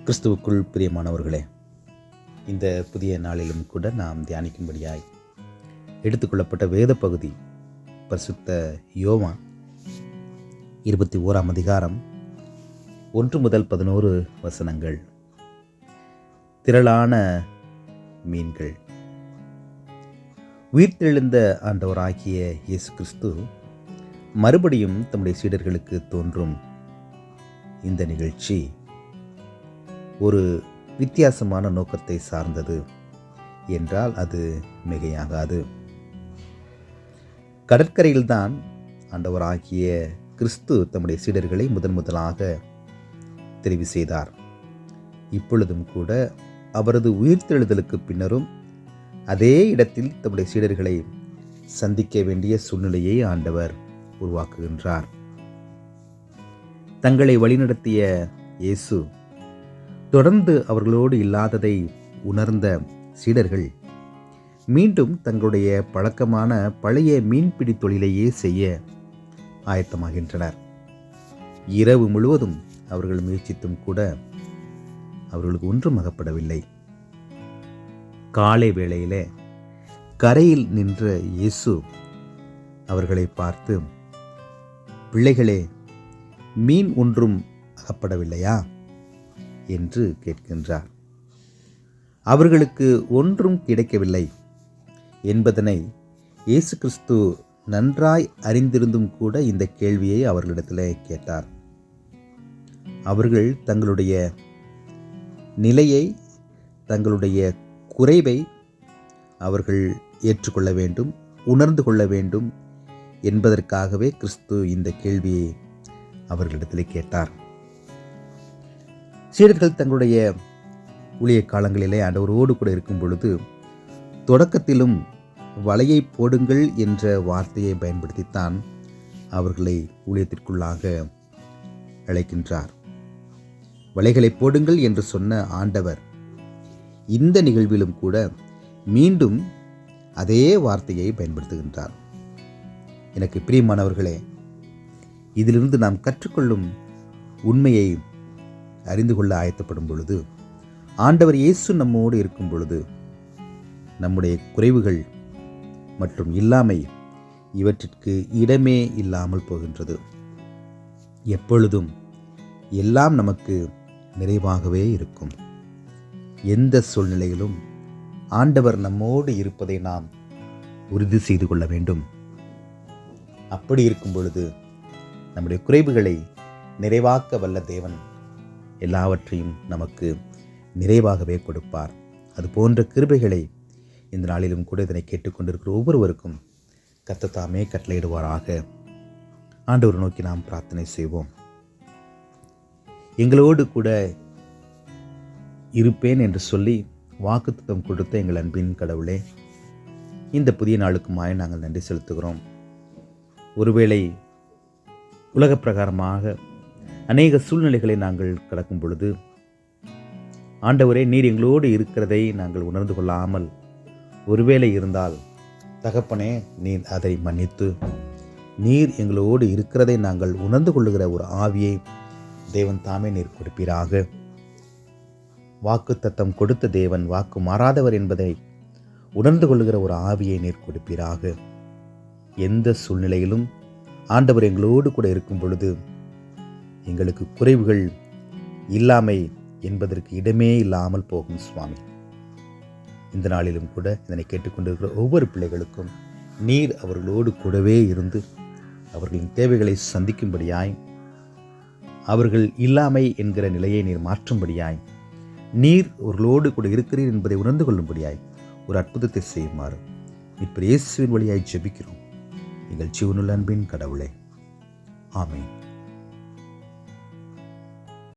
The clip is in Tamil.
கிறிஸ்துவுக்குள் பிரியமானவர்களே, இந்த புதிய நாளிலும் கூட நாம் தியானிக்கும்படியாய் எடுத்துக்கொள்ளப்பட்ட வேத பகுதி பரிசுத்த யோவான் 21ஆம் அதிகாரம் 1 முதல் 11 வசனங்கள். திரளான மீன்கள். உயிர்த்தெழுந்த ஆண்டவராகிய இயேசு கிறிஸ்து மறுபடியும் தம்முடைய சீடர்களுக்கு தோன்றும் இந்த நிகழ்ச்சி ஒரு வித்தியாசமான நோக்கத்தை சார்ந்தது என்றால் அது மிகையாகாது. கடற்கரையில்தான் ஆண்டவராகிய கிறிஸ்து தம்முடைய சீடர்களை முதலாக தெரிவு செய்தார். இப்பொழுதும் கூட அவரது உயிர்த்தெழுதலுக்கு பின்னரும் அதே இடத்தில் தம்முடைய சீடர்களை சந்திக்க வேண்டிய சூழ்நிலையை ஆண்டவர் உருவாக்குகின்றார். தங்களை வழிநடத்திய இயேசு தொடர்ந்து அவர்களோடு இல்லாததை உணர்ந்த சீடர்கள் மீண்டும் தங்களுடைய பழக்கமான பழைய மீன்பிடி தொழிலையே செய்ய ஆயத்தமாகின்றனர். இரவு முழுவதும் அவர்கள் முயற்சித்தும் கூட அவர்களுக்கு ஒன்றும் அகப்படவில்லை. காலை வேளையிலே கரையில் நின்ற இயேசு அவர்களை பார்த்து, பிள்ளைகளே, மீன் ஒன்றும் அகப்படவில்லையா என்று கேட்கின்றார். அவர்களுக்கு ஒன்றும் கிடைக்கவில்லை என்பதனை இயேசு கிறிஸ்து நன்றாய் அறிந்திருந்தும் கூட இந்த கேள்வியை அவர்களிடத்தில் கேட்டார். அவர்கள் தங்களுடைய நிலையை, தங்களுடைய குறைவை அவர்கள் ஏற்றுக்கொள்ள வேண்டும், உணர்ந்து கொள்ள வேண்டும் என்பதற்காகவே கிறிஸ்து இந்த கேள்வியை அவர்களிடத்தில் கேட்டார். சீடர்கள் தங்களுடைய ஊழிய காலங்களிலே ஆண்டவரோடு கூட இருக்கும் பொழுது தொடக்கத்திலும் வலையை போடுங்கள் என்ற வார்த்தையை பயன்படுத்தித்தான் அவர்களை ஊழியத்திற்குள்ளாக அழைக்கின்றார். வலைகளை போடுங்கள் என்று சொன்ன ஆண்டவர் இந்த நிகழ்விலும் கூட மீண்டும் அதே வார்த்தையை பயன்படுத்துகின்றார். எனக்கு பிரியமானவர்களே, இதிலிருந்து நாம் கற்றுக்கொள்ளும் உண்மையை அறிந்து கொள்ள ஆயத்தப்படும் பொழுது, ஆண்டவர் இயேசு நம்மோடு இருக்கும் பொழுது நம்முடைய குறைவுகள் மற்றும் இல்லாமை இவற்றிற்கு இடமே இல்லாமல் போகின்றது. எப்பொழுதும் எல்லாம் நமக்கு நிறைவாகவே இருக்கும். எந்த சூழ்நிலையிலும் ஆண்டவர் நம்மோடு இருப்பதை நாம் உறுதி செய்து கொள்ள வேண்டும். அப்படி இருக்கும் பொழுது நம்முடைய குறைவுகளை நிறைவாக்க வல்ல தேவன் எல்லாவற்றையும் நமக்கு நிறைவாகவே கொடுப்பார். அது போன்ற கிருபைகளை இந்த நாளிலும் கூட இதனை கேட்டுக்கொண்டிருக்கிற ஒவ்வொருவருக்கும் கர்த்தர் தாமே கட்டளையிடுவாராக. ஆண்டவரை நோக்கி நாம் பிரார்த்தனை செய்வோம். எங்களோடு கூட இருப்பேன் என்று சொல்லி வாக்குத்தத்தம் கொடுத்த எங்கள் அன்பின் கடவுளே, இந்த புதிய நாளுக்குமாய் நாங்கள் நன்றி செலுத்துகிறோம். ஒருவேளை உலக பிரகாரமாக அநேக சூழ்நிலைகளை நாங்கள் கடக்கும் பொழுது ஆண்டவரே, நீர் எங்களோடு இருக்கிறதை நாங்கள் உணர்ந்து கொள்ளாமல் ஒருவேளை இருந்தால், தகப்பனே, நீர் அதை மன்னித்து நீர் எங்களோடு இருக்கிறதை நாங்கள் உணர்ந்து கொள்ளுகிற ஒரு ஆவியை தேவன் தாமே நீர் கொடுப்பீராக. வாக்கு தத்தம் கொடுத்த தேவன் வாக்கு மாறாதவர் என்பதை உணர்ந்து கொள்ளுகிற ஒரு ஆவியை நீர் கொடுப்பீராக. எந்த சூழ்நிலையிலும் ஆண்டவர் எங்களோடு கூட இருக்கும் பொழுது எங்களுக்கு குறைவுகள் இல்லாமை என்பதற்கு இடமே இல்லாமல் போகும் சுவாமி. இந்த நாளிலும் கூட இதனை கேட்டுக்கொண்டிருக்கிற ஒவ்வொரு பிள்ளைகளுக்கும் நீர் அவர்களோடு கூடவே இருந்து அவர்களின் தேவைகளை சந்திக்கும்படியாய், அவர்கள் இல்லாமை என்கிற நிலையை நீர் மாற்றும்படியாய், நீர் அவர்களோடு கூட இருக்கிறீர் என்பதை உணர்ந்து கொள்ளும்படியாய் ஒரு அற்புதத்தை செய்யுமாறு மீட்பர் இயேசுவின் வழியாய் ஜெபிக்கிறோம் எங்கள் ஜீவனுள்ள அன்பின் கடவுளே. ஆமென்.